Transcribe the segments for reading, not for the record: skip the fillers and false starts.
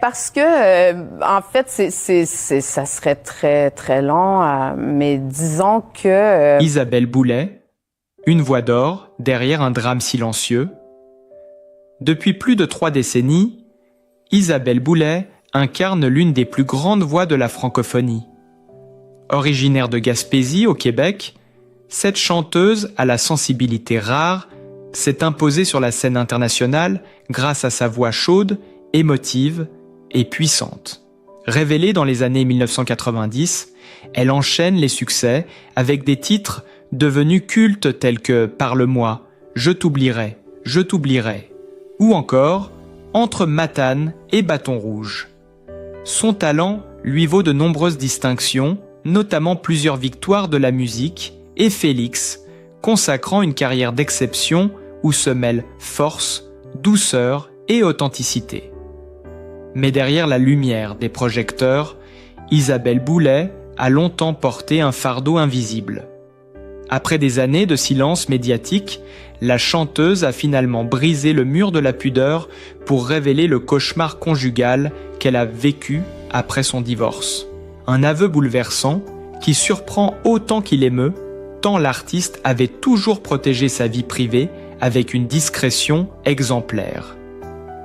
Parce que, en fait, ça serait très, très long, mais disons que... Isabelle Boulay, une voix d'or derrière un drame silencieux. Depuis plus de 3 décennies, Isabelle Boulay incarne l'une des plus grandes voix de la francophonie. Originaire de Gaspésie, au Québec, cette chanteuse à la sensibilité rare s'est imposée sur la scène internationale grâce à sa voix chaude, émotive et puissante. Révélée dans les années 1990, elle enchaîne les succès avec des titres devenus cultes tels que « Parle-moi »,« Je t'oublierai »,« Je t'oublierai » ou encore « Entre Matane et Bâton Rouge ». Son talent lui vaut de nombreuses distinctions, notamment plusieurs victoires de la musique et Félix, consacrant une carrière d'exception où se mêlent force, douceur et authenticité. Mais derrière la lumière des projecteurs, Isabelle Boulay a longtemps porté un fardeau invisible. Après des années de silence médiatique, la chanteuse a finalement brisé le mur de la pudeur pour révéler le cauchemar conjugal qu'elle a vécu après son divorce. Un aveu bouleversant qui surprend autant qu'il émeut, tant l'artiste avait toujours protégé sa vie privée avec une discrétion exemplaire.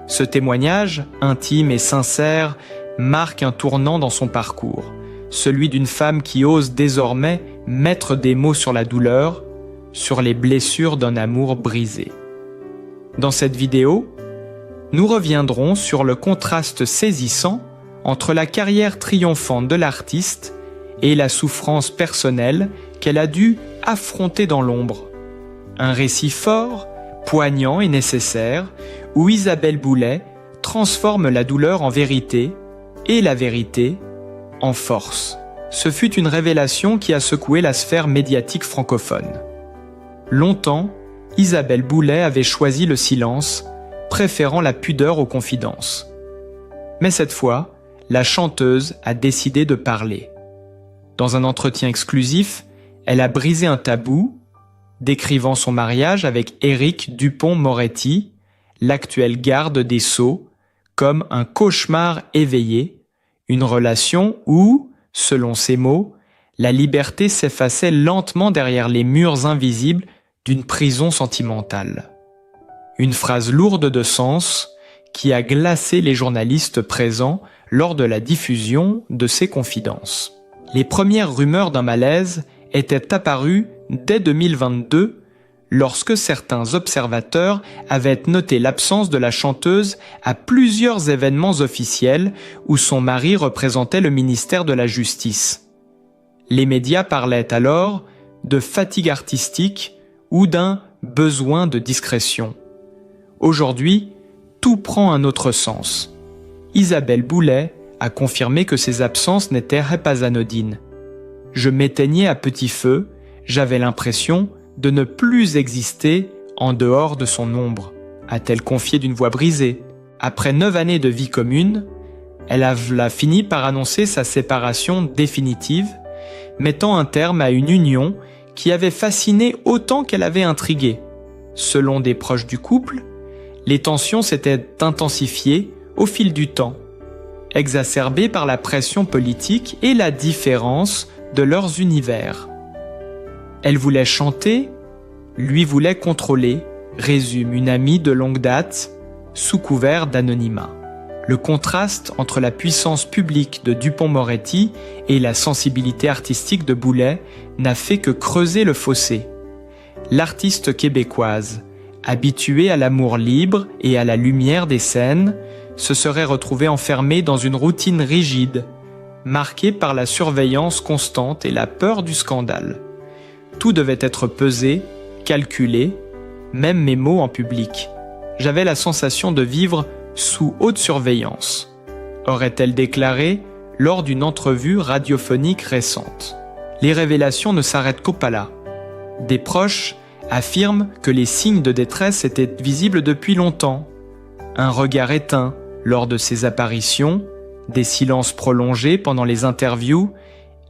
Ce témoignage, intime et sincère, marque un tournant dans son parcours, celui d'une femme qui ose désormais mettre des mots sur la douleur, sur les blessures d'un amour brisé. Dans cette vidéo, nous reviendrons sur le contraste saisissant entre la carrière triomphante de l'artiste et la souffrance personnelle qu'elle a dû affronter dans l'ombre. Un récit fort, poignant et nécessaire, où Isabelle Boulay transforme la douleur en vérité et la vérité en force. Ce fut une révélation qui a secoué la sphère médiatique francophone. Longtemps, Isabelle Boulay avait choisi le silence, préférant la pudeur aux confidences. Mais cette fois, la chanteuse a décidé de parler. Dans un entretien exclusif, elle a brisé un tabou, décrivant son mariage avec Éric Dupond-Moretti, l'actuel garde des Sceaux, comme un cauchemar éveillé, une relation où, selon ses mots, la liberté s'effaçait lentement derrière les murs invisibles d'une prison sentimentale. Une phrase lourde de sens qui a glacé les journalistes présents lors de la diffusion de ses confidences. Les premières rumeurs d'un malaise étaient apparues dès 2022 lorsque certains observateurs avaient noté l'absence de la chanteuse à plusieurs événements officiels où son mari représentait le ministère de la Justice. Les médias parlaient alors de fatigue artistique ou d'un besoin de discrétion. Aujourd'hui, tout prend un autre sens. Isabelle Boulay a confirmé que ses absences n'étaient pas anodines. « Je m'éteignais à petit feu, j'avais l'impression de ne plus exister en dehors de son ombre », a-t-elle confié d'une voix brisée. Après 9 années de vie commune, elle a fini par annoncer sa séparation définitive, mettant un terme à une union qui avait fasciné autant qu'elle avait intrigué. Selon des proches du couple, les tensions s'étaient intensifiées au fil du temps, exacerbées par la pression politique et la différence de leurs univers. Elle voulait chanter, lui voulait contrôler, résume une amie de longue date, sous couvert d'anonymat. Le contraste entre la puissance publique de Dupond-Moretti et la sensibilité artistique de Boulay n'a fait que creuser le fossé. L'artiste québécoise, habituée à l'amour libre et à la lumière des scènes, se serait retrouvée enfermée dans une routine rigide, marquée par la surveillance constante et la peur du scandale. Tout devait être pesé, calculé, même mes mots en public. J'avais la sensation de vivre sous haute surveillance, aurait-elle déclaré lors d'une entrevue radiophonique récente. Les révélations ne s'arrêtent qu'au pas là. Des proches affirment que les signes de détresse étaient visibles depuis longtemps. Un regard éteint lors de ses apparitions, des silences prolongés pendant les interviews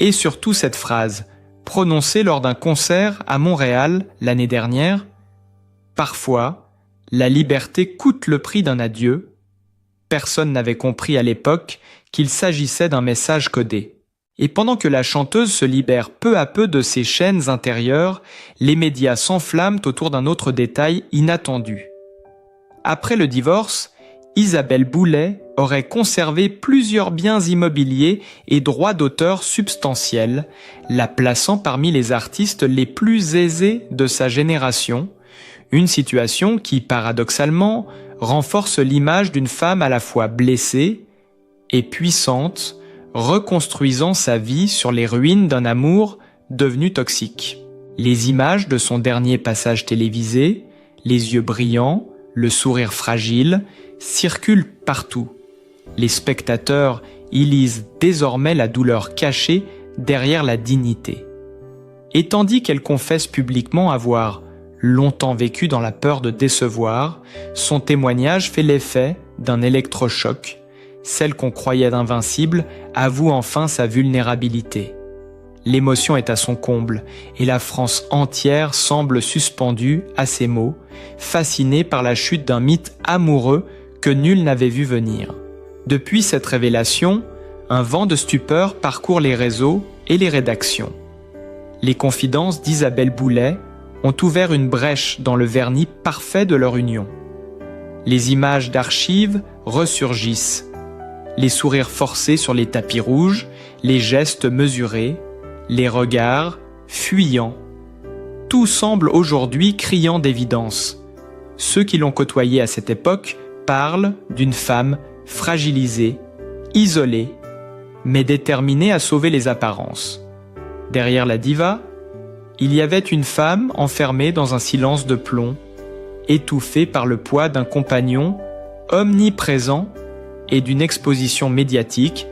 et surtout cette phrase, prononcée lors d'un concert à Montréal l'année dernière. Parfois, la liberté coûte le prix d'un adieu. Personne n'avait compris à l'époque qu'il s'agissait d'un message codé. Et pendant que la chanteuse se libère peu à peu de ses chaînes intérieures, les médias s'enflamment autour d'un autre détail inattendu. Après le divorce, Isabelle Boulay aurait conservé plusieurs biens immobiliers et droits d'auteur substantiels, la plaçant parmi les artistes les plus aisés de sa génération, une situation qui, paradoxalement, renforce l'image d'une femme à la fois blessée et puissante, reconstruisant sa vie sur les ruines d'un amour devenu toxique. Les images de son dernier passage télévisé, les yeux brillants, le sourire fragile, circulent partout. Les spectateurs y lisent désormais la douleur cachée derrière la dignité. Et tandis qu'elle confesse publiquement avoir longtemps vécu dans la peur de décevoir, son témoignage fait l'effet d'un électrochoc. Celle qu'on croyait invincible avoue enfin sa vulnérabilité. L'émotion est à son comble et la France entière semble suspendue à ces mots, fascinée par la chute d'un mythe amoureux que nul n'avait vu venir. Depuis cette révélation, un vent de stupeur parcourt les réseaux et les rédactions. Les confidences d'Isabelle Boulay ont ouvert une brèche dans le vernis parfait de leur union. Les images d'archives ressurgissent. Les sourires forcés sur les tapis rouges, les gestes mesurés, les regards fuyants. Tout semble aujourd'hui criant d'évidence. Ceux qui l'ont côtoyée à cette époque parlent d'une femme fragilisée, isolée, mais déterminée à sauver les apparences. Derrière la diva, il y avait une femme enfermée dans un silence de plomb, étouffée par le poids d'un compagnon omniprésent et d'une exposition médiatique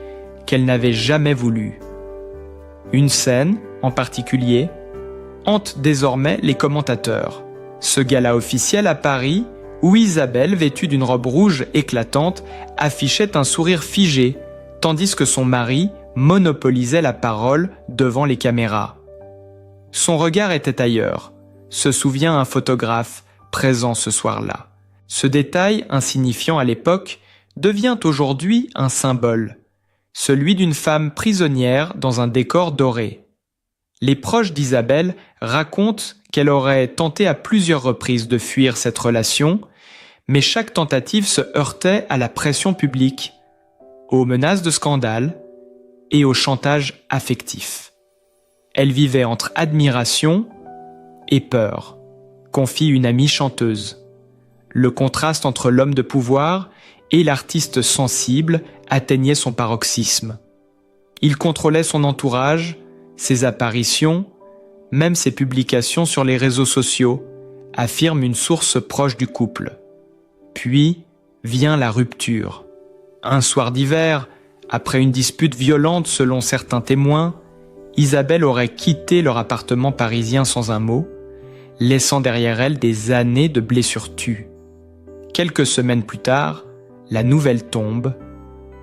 qu'elle n'avait jamais voulu. Une scène, en particulier, hante désormais les commentateurs. Ce gala officiel à Paris, où Isabelle, vêtue d'une robe rouge éclatante, affichait un sourire figé, tandis que son mari monopolisait la parole devant les caméras. Son regard était ailleurs, se souvient un photographe présent ce soir-là. Ce détail, insignifiant à l'époque, devient aujourd'hui un symbole, celui d'une femme prisonnière dans un décor doré. Les proches d'Isabelle racontent qu'elle aurait tenté à plusieurs reprises de fuir cette relation, mais chaque tentative se heurtait à la pression publique, aux menaces de scandale et au chantage affectif. Elle vivait entre admiration et peur, confie une amie chanteuse. Le contraste entre l'homme de pouvoir et l'artiste sensible atteignait son paroxysme. Il contrôlait son entourage, ses apparitions, même ses publications sur les réseaux sociaux, affirme une source proche du couple. Puis vient la rupture. Un soir d'hiver, après une dispute violente selon certains témoins, Isabelle aurait quitté leur appartement parisien sans un mot, laissant derrière elle des années de blessures tues. Quelques semaines plus tard, la nouvelle tombe,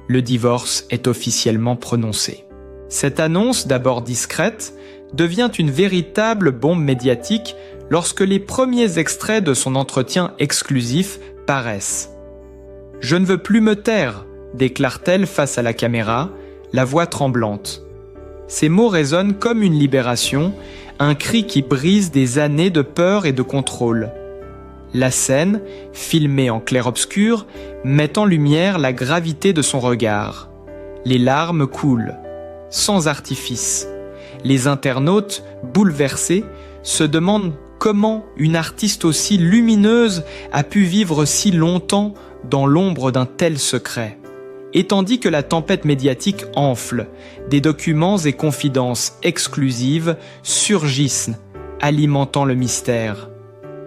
le divorce est officiellement prononcé. Cette annonce, d'abord discrète, devient une véritable bombe médiatique lorsque les premiers extraits de son entretien exclusif paraissent. « Je ne veux plus me taire », déclare-t-elle face à la caméra, la voix tremblante. Ces mots résonnent comme une libération, un cri qui brise des années de peur et de contrôle. La scène, filmée en clair-obscur, met en lumière la gravité de son regard. Les larmes coulent, sans artifice. Les internautes, bouleversés, se demandent comment une artiste aussi lumineuse a pu vivre si longtemps dans l'ombre d'un tel secret. Et tandis que la tempête médiatique enfle, des documents et confidences exclusives surgissent, alimentant le mystère.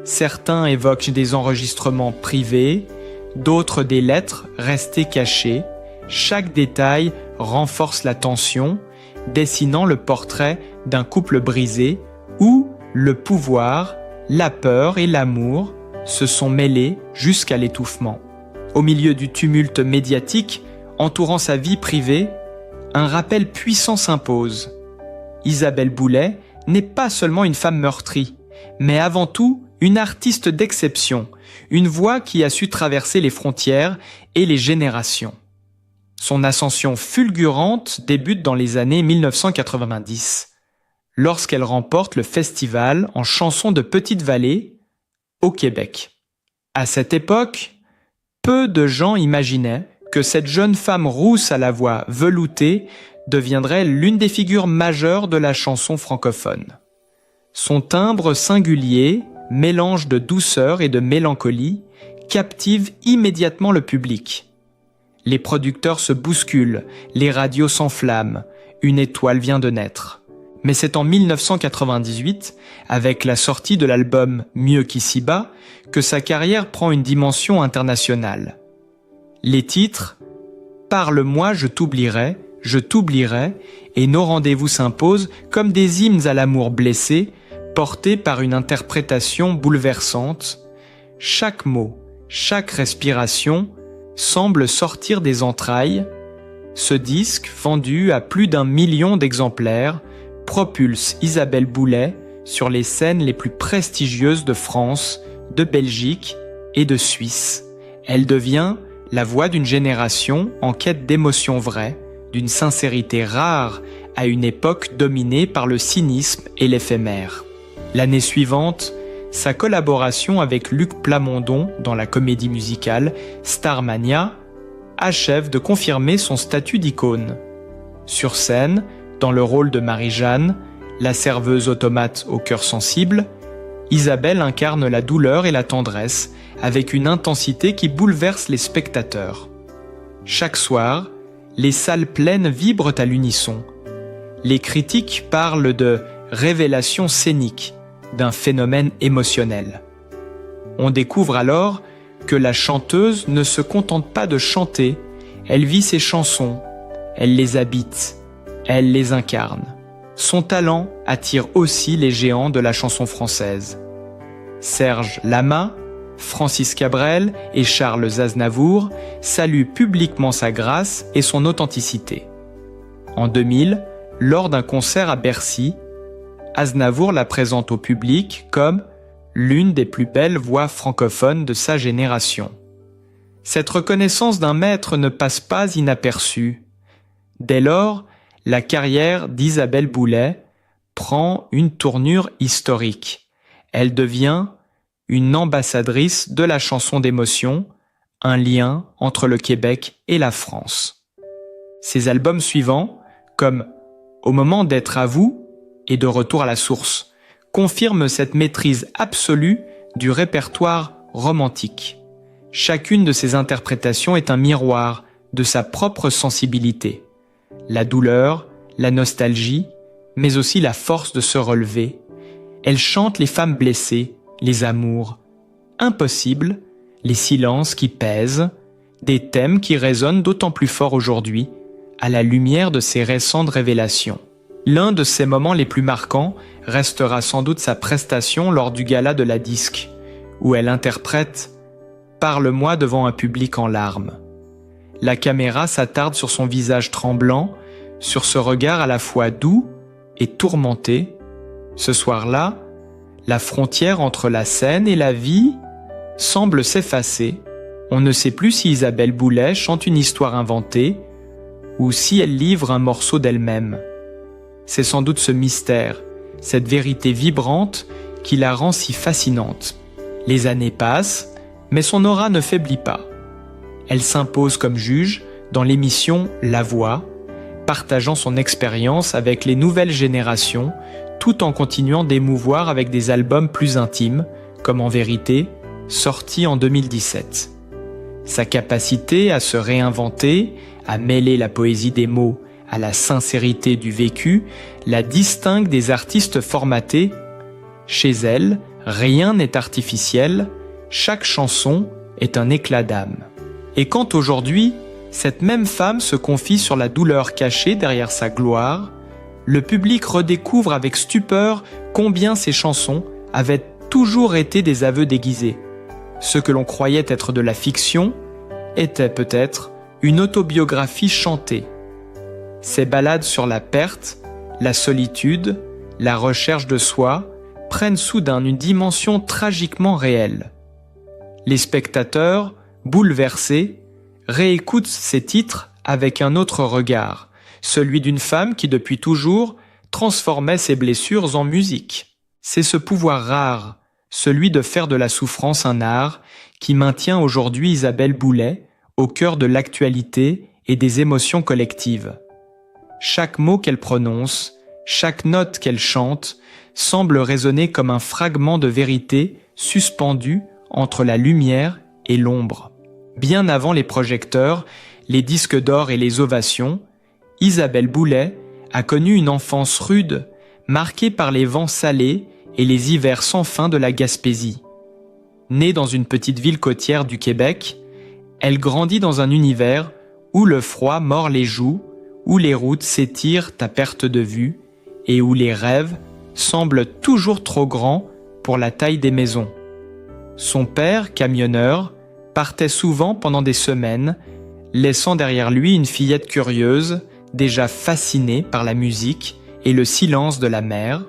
Certains évoquent des enregistrements privés, d'autres des lettres restées cachées. Chaque détail renforce la tension, dessinant le portrait d'un couple brisé où le pouvoir, la peur et l'amour se sont mêlés jusqu'à l'étouffement. Au milieu du tumulte médiatique entourant sa vie privée, un rappel puissant s'impose. Isabelle Boulay n'est pas seulement une femme meurtrie, mais avant tout Une artiste d'exception, une voix qui a su traverser les frontières et les générations. Son ascension fulgurante débute dans les années 1990, lorsqu'elle remporte le festival en chanson de Petite-Vallée au Québec. À cette époque, peu de gens imaginaient que cette jeune femme rousse à la voix veloutée deviendrait l'une des figures majeures de la chanson francophone. Son timbre singulier, mélange de douceur et de mélancolie, captive immédiatement le public. Les producteurs se bousculent, les radios s'enflamment, une étoile vient de naître. Mais c'est en 1998, avec la sortie de l'album Mieux qu'ici-bas, que sa carrière prend une dimension internationale. Les titres « Parle-moi, je t'oublierai » et Nos rendez-vous s'imposent comme des hymnes à l'amour blessé, portés par une interprétation bouleversante. Chaque mot, chaque respiration semble sortir des entrailles. Ce disque, vendu à plus d'1 million d'exemplaires, propulse Isabelle Boulay sur les scènes les plus prestigieuses de France, de Belgique et de Suisse. Elle devient la voix d'une génération en quête d'émotions vraies, d'une sincérité rare à une époque dominée par le cynisme et l'éphémère. L'année suivante, sa collaboration avec Luc Plamondon dans la comédie musicale Starmania achève de confirmer son statut d'icône. Sur scène, dans le rôle de Marie-Jeanne, la serveuse automate au cœur sensible, Isabelle incarne la douleur et la tendresse avec une intensité qui bouleverse les spectateurs. Chaque soir, les salles pleines vibrent à l'unisson. Les critiques parlent de révélation scénique, d'un phénomène émotionnel. On découvre alors que la chanteuse ne se contente pas de chanter, elle vit ses chansons, elle les habite, elle les incarne. Son talent attire aussi les géants de la chanson française. Serge Lama, Francis Cabrel et Charles Aznavour saluent publiquement sa grâce et son authenticité. En 2000, lors d'un concert à Bercy, Aznavour la présente au public comme l'une des plus belles voix francophones de sa génération. Cette reconnaissance d'un maître ne passe pas inaperçue. Dès lors, la carrière d'Isabelle Boulay prend une tournure historique. Elle devient une ambassadrice de la chanson d'émotion, un lien entre le Québec et la France. Ses albums suivants, comme Au moment d'être à vous et De retour à la source, confirment cette maîtrise absolue du répertoire romantique. Chacune de ses interprétations est un miroir de sa propre sensibilité. La douleur, la nostalgie, mais aussi la force de se relever. Elle chante les femmes blessées, les amours impossibles, les silences qui pèsent, des thèmes qui résonnent d'autant plus fort aujourd'hui, à la lumière de ses récentes révélations. L'un de ses moments les plus marquants restera sans doute sa prestation lors du gala de la Disque, où elle interprète « Parle-moi » devant un public en larmes. La caméra s'attarde sur son visage tremblant, sur ce regard à la fois doux et tourmenté. Ce soir-là, la frontière entre la scène et la vie semble s'effacer. On ne sait plus si Isabelle Boulay chante une histoire inventée ou si elle livre un morceau d'elle-même. C'est sans doute ce mystère, cette vérité vibrante qui la rend si fascinante. Les années passent, mais son aura ne faiblit pas. Elle s'impose comme juge dans l'émission La Voix, partageant son expérience avec les nouvelles générations, tout en continuant d'émouvoir avec des albums plus intimes, comme En Vérité, sorti en 2017. Sa capacité à se réinventer, à mêler la poésie des mots à la sincérité du vécu, la distingue des artistes formatés. Chez elle, rien n'est artificiel, chaque chanson est un éclat d'âme. Et quand aujourd'hui, cette même femme se confie sur la douleur cachée derrière sa gloire, le public redécouvre avec stupeur combien ses chansons avaient toujours été des aveux déguisés. Ce que l'on croyait être de la fiction était peut-être une autobiographie chantée. Ces ballades sur la perte, la solitude, la recherche de soi prennent soudain une dimension tragiquement réelle. Les spectateurs, bouleversés, réécoutent ces titres avec un autre regard, celui d'une femme qui depuis toujours transformait ses blessures en musique. C'est ce pouvoir rare, celui de faire de la souffrance un art, qui maintient aujourd'hui Isabelle Boulay au cœur de l'actualité et des émotions collectives. Chaque mot qu'elle prononce, chaque note qu'elle chante, semble résonner comme un fragment de vérité suspendu entre la lumière et l'ombre. Bien avant les projecteurs, les disques d'or et les ovations, Isabelle Boulay a connu une enfance rude, marquée par les vents salés et les hivers sans fin de la Gaspésie. Née dans une petite ville côtière du Québec, elle grandit dans un univers où le froid mord les joues, où les routes s'étirent à perte de vue et où les rêves semblent toujours trop grands pour la taille des maisons. Son père, camionneur, partait souvent pendant des semaines, laissant derrière lui une fillette curieuse, déjà fascinée par la musique et le silence de la mer.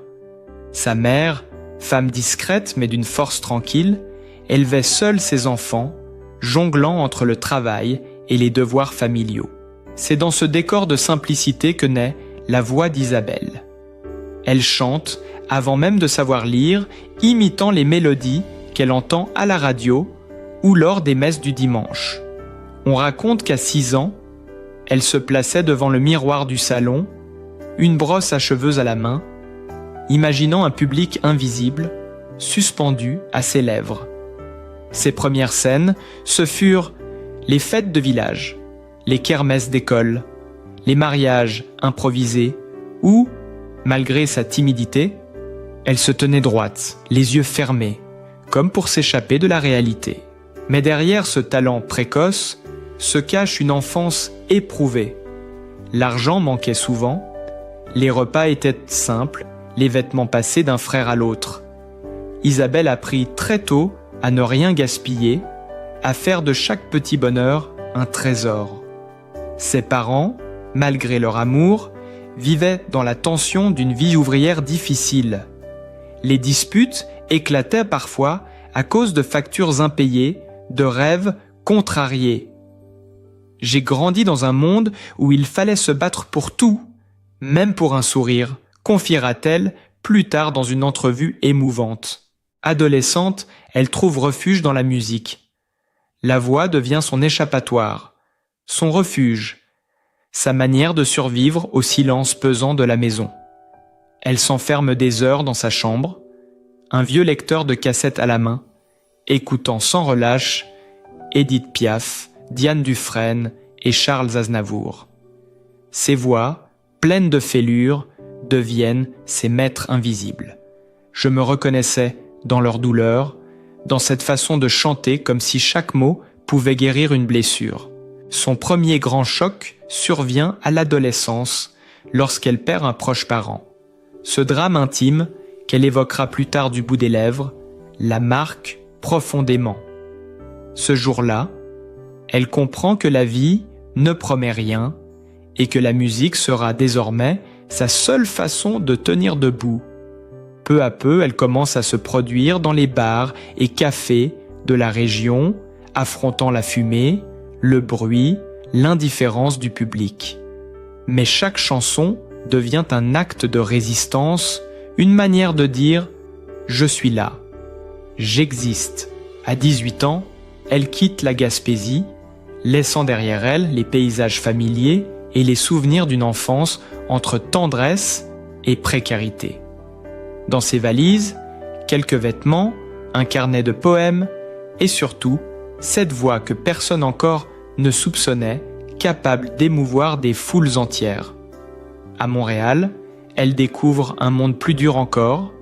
Sa mère, femme discrète mais d'une force tranquille, élevait seule ses enfants, jonglant entre le travail et les devoirs familiaux. C'est dans ce décor de simplicité que naît la voix d'Isabelle. Elle chante, avant même de savoir lire, imitant les mélodies qu'elle entend à la radio ou lors des messes du dimanche. On raconte qu'à 6 ans, elle se plaçait devant le miroir du salon, une brosse à cheveux à la main, imaginant un public invisible, suspendu à ses lèvres. Ses premières scènes, ce furent les fêtes de village, les kermesses d'école, les mariages improvisés où, malgré sa timidité, elle se tenait droite, les yeux fermés, comme pour s'échapper de la réalité. Mais derrière ce talent précoce se cache une enfance éprouvée. L'argent manquait souvent, les repas étaient simples, les vêtements passés d'un frère à l'autre. Isabelle apprit très tôt à ne rien gaspiller, à faire de chaque petit bonheur un trésor. Ses parents, malgré leur amour, vivaient dans la tension d'une vie ouvrière difficile. Les disputes éclataient parfois à cause de factures impayées, de rêves contrariés. J'ai grandi dans un monde où il fallait se battre pour tout, même pour un sourire, confiera-t-elle plus tard dans une entrevue émouvante. Adolescente, elle trouve refuge dans la musique. La voix devient son échappatoire, son refuge, sa manière de survivre au silence pesant de la maison. Elle s'enferme des heures dans sa chambre, un vieux lecteur de cassettes à la main, écoutant sans relâche Édith Piaf, Diane Dufresne et Charles Aznavour. Ces voix, pleines de fêlures, deviennent ses maîtres invisibles. Je me reconnaissais dans leur douleur, dans cette façon de chanter comme si chaque mot pouvait guérir une blessure. Son premier grand choc survient à l'adolescence, lorsqu'elle perd un proche parent. Ce drame intime, qu'elle évoquera plus tard du bout des lèvres, la marque profondément. Ce jour-là, elle comprend que la vie ne promet rien et que la musique sera désormais sa seule façon de tenir debout. Peu à peu, elle commence à se produire dans les bars et cafés de la région, affrontant la fumée, le bruit, l'indifférence du public. Mais chaque chanson devient un acte de résistance, une manière de dire « je suis là, j'existe ». À 18 ans, elle quitte la Gaspésie, laissant derrière elle les paysages familiers et les souvenirs d'une enfance entre tendresse et précarité. Dans ses valises, quelques vêtements, un carnet de poèmes et surtout, cette voix que personne encore ne soupçonnait, capable d'émouvoir des foules entières. À Montréal, elle découvre un monde plus dur encore,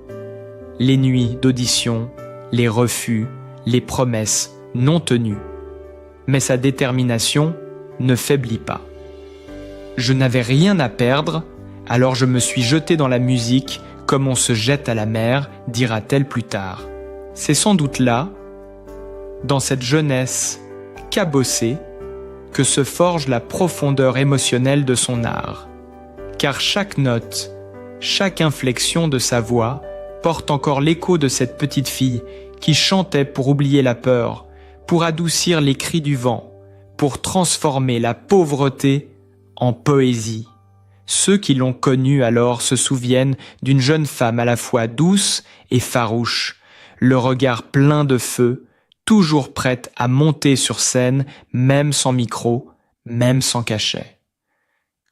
les nuits d'audition, les refus, les promesses non tenues. Mais sa détermination ne faiblit pas. Je n'avais rien à perdre, alors je me suis jetée dans la musique comme on se jette à la mer, dira-t-elle plus tard. C'est sans doute là, dans cette jeunesse cabossée, que se forge la profondeur émotionnelle de son art. Car chaque note, chaque inflexion de sa voix porte encore l'écho de cette petite fille qui chantait pour oublier la peur, pour adoucir les cris du vent, pour transformer la pauvreté en poésie. Ceux qui l'ont connue alors se souviennent d'une jeune femme à la fois douce et farouche, le regard plein de feu, toujours prête à monter sur scène, même sans micro, même sans cachet.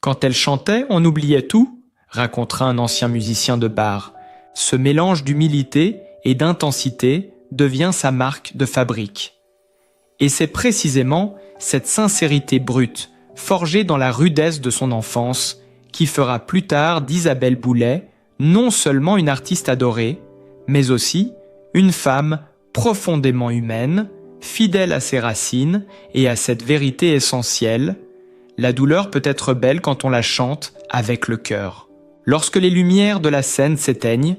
Quand elle chantait, on oubliait tout, racontera un ancien musicien de bar. Ce mélange d'humilité et d'intensité devient sa marque de fabrique. Et c'est précisément cette sincérité brute, forgée dans la rudesse de son enfance, qui fera plus tard d'Isabelle Boulay non seulement une artiste adorée, mais aussi une femme profondément humaine, fidèle à ses racines et à cette vérité essentielle. La douleur peut être belle quand on la chante avec le cœur. Lorsque les lumières de la scène s'éteignent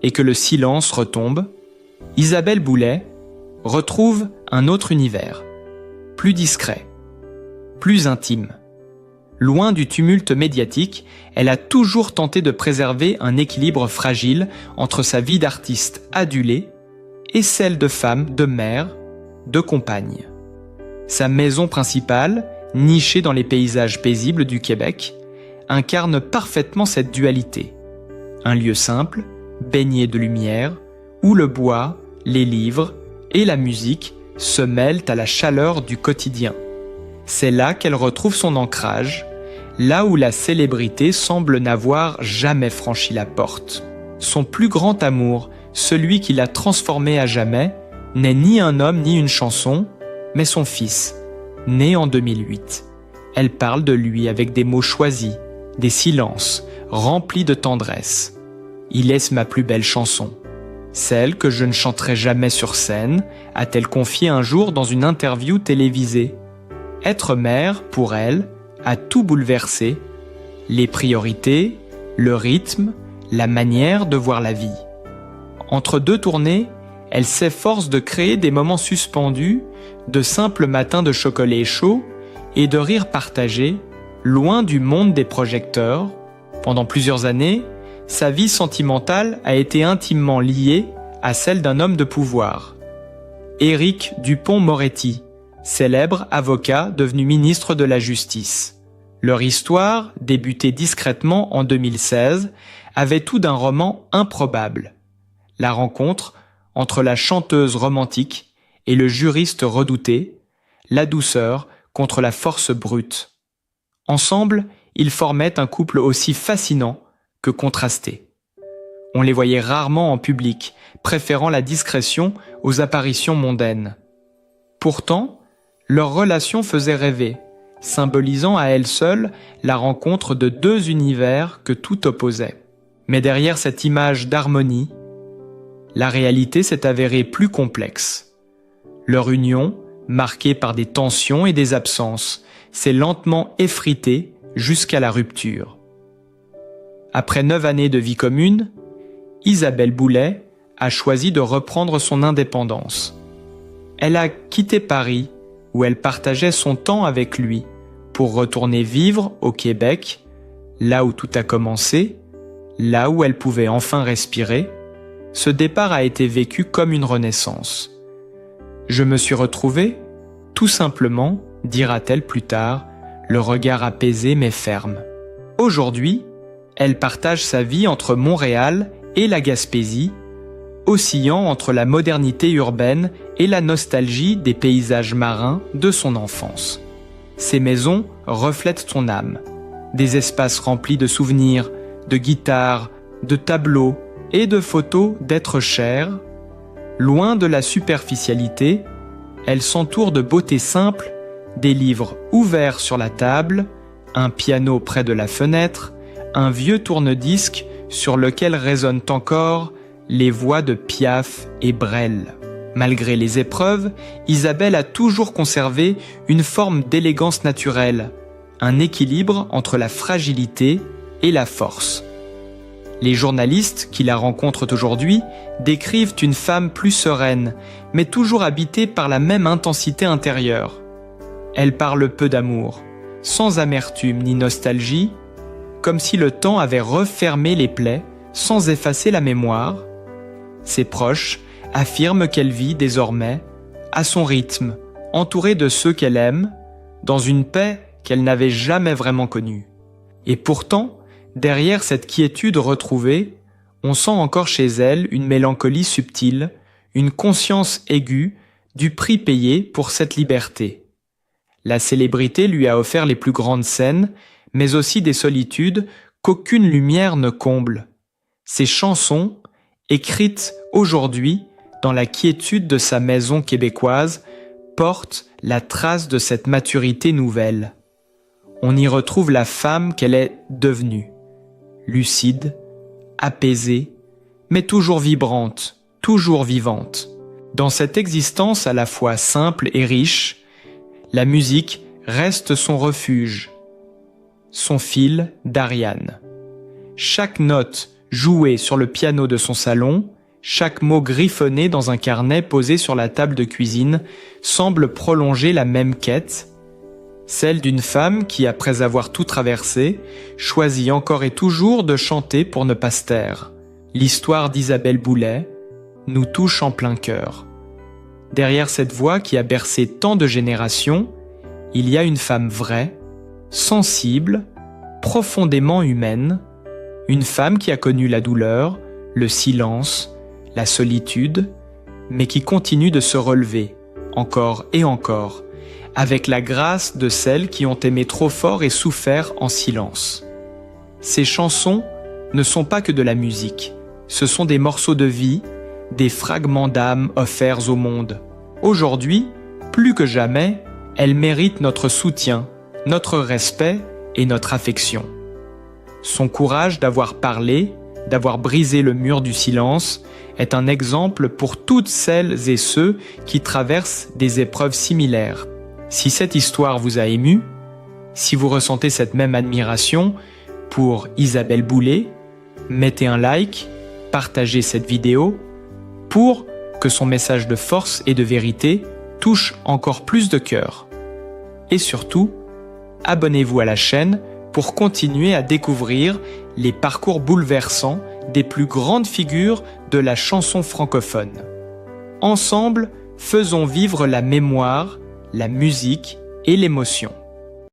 et que le silence retombe, Isabelle Boulay retrouve un autre univers, plus discret, plus intime. Loin du tumulte médiatique, elle a toujours tenté de préserver un équilibre fragile entre sa vie d'artiste adulée et celle de femme, de mère, de compagne. Sa maison principale, nichée dans les paysages paisibles du Québec, incarne parfaitement cette dualité. Un lieu simple, baigné de lumière, où le bois, les livres et la musique se mêlent à la chaleur du quotidien. C'est là qu'elle retrouve son ancrage, là où la célébrité semble n'avoir jamais franchi la porte. Son plus grand amour, celui qui l'a transformée à jamais, n'est ni un homme ni une chanson, mais son fils, né en 2008. Elle parle de lui avec des mots choisis, des silences, remplis de tendresse. Il est ma plus belle chanson. Celle que je ne chanterai jamais sur scène, a-t-elle confié un jour dans une interview télévisée. Être mère, pour elle, a tout bouleversé, les priorités, le rythme, la manière de voir la vie. Entre deux tournées, elle s'efforce de créer des moments suspendus, de simples matins de chocolat chaud et de rires partagés, loin du monde des projecteurs. Pendant plusieurs années, sa vie sentimentale a été intimement liée à celle d'un homme de pouvoir. Éric Dupond-Moretti, célèbre avocat devenu ministre de la Justice. Leur histoire, débutée discrètement en 2016, avait tout d'un roman improbable. La rencontre entre la chanteuse romantique et le juriste redouté, la douceur contre la force brute. Ensemble, ils formaient un couple aussi fascinant que contrasté. On les voyait rarement en public, préférant la discrétion aux apparitions mondaines. Pourtant, leur relation faisait rêver, symbolisant à elle seule la rencontre de deux univers que tout opposait. Mais derrière cette image d'harmonie, la réalité s'est avérée plus complexe. Leur union, marquée par des tensions et des absences, s'est lentement effritée jusqu'à la rupture. Après 9 années de vie commune, Isabelle Boulay a choisi de reprendre son indépendance. Elle a quitté Paris, où elle partageait son temps avec lui, pour retourner vivre au Québec, là où tout a commencé, là où elle pouvait enfin respirer. Ce départ a été vécu comme une renaissance. Je me suis retrouvée, tout simplement, dira-t-elle plus tard, le regard apaisé mais ferme. Aujourd'hui, elle partage sa vie entre Montréal et la Gaspésie, oscillant entre la modernité urbaine et la nostalgie des paysages marins de son enfance. Ces maisons reflètent son âme, des espaces remplis de souvenirs, de guitares, de tableaux et de photos d'êtres chers. Loin de la superficialité, elle s'entoure de beauté simple, des livres ouverts sur la table, un piano près de la fenêtre, un vieux tourne-disque sur lequel résonnent encore les voix de Piaf et Brel. Malgré les épreuves, Isabelle a toujours conservé une forme d'élégance naturelle, un équilibre entre la fragilité et la force. Les journalistes qui la rencontrent aujourd'hui décrivent une femme plus sereine, mais toujours habitée par la même intensité intérieure. Elle parle peu d'amour, sans amertume ni nostalgie, comme si le temps avait refermé les plaies sans effacer la mémoire. Ses proches affirment qu'elle vit désormais à son rythme, entourée de ceux qu'elle aime, dans une paix qu'elle n'avait jamais vraiment connue. Et pourtant, derrière cette quiétude retrouvée, on sent encore chez elle une mélancolie subtile, une conscience aiguë du prix payé pour cette liberté. La célébrité lui a offert les plus grandes scènes, mais aussi des solitudes qu'aucune lumière ne comble. Ses chansons, écrites aujourd'hui dans la quiétude de sa maison québécoise, portent la trace de cette maturité nouvelle. On y retrouve la femme qu'elle est devenue, lucide, apaisée, mais toujours vibrante, toujours vivante. Dans cette existence à la fois simple et riche, la musique reste son refuge, son fil d'Ariane. Chaque note jouée sur le piano de son salon, chaque mot griffonné dans un carnet posé sur la table de cuisine semble prolonger la même quête, celle d'une femme qui, après avoir tout traversé, choisit encore et toujours de chanter pour ne pas se taire. L'histoire d'Isabelle Boulay nous touche en plein cœur. Derrière cette voix qui a bercé tant de générations, il y a une femme vraie, sensible, profondément humaine, une femme qui a connu la douleur, le silence, la solitude, mais qui continue de se relever, encore et encore, avec la grâce de celles qui ont aimé trop fort et souffert en silence. Ces chansons ne sont pas que de la musique, ce sont des morceaux de vie, des fragments d'âme offerts au monde. Aujourd'hui, plus que jamais, elles méritent notre soutien, notre respect et notre affection. Son courage d'avoir parlé, d'avoir brisé le mur du silence, est un exemple pour toutes celles et ceux qui traversent des épreuves similaires. Si cette histoire vous a ému, si vous ressentez cette même admiration pour Isabelle Boulay, mettez un like, partagez cette vidéo pour que son message de force et de vérité touche encore plus de cœurs. Et surtout, abonnez-vous à la chaîne pour continuer à découvrir les parcours bouleversants des plus grandes figures de la chanson francophone. Ensemble, faisons vivre la mémoire, la musique et l'émotion.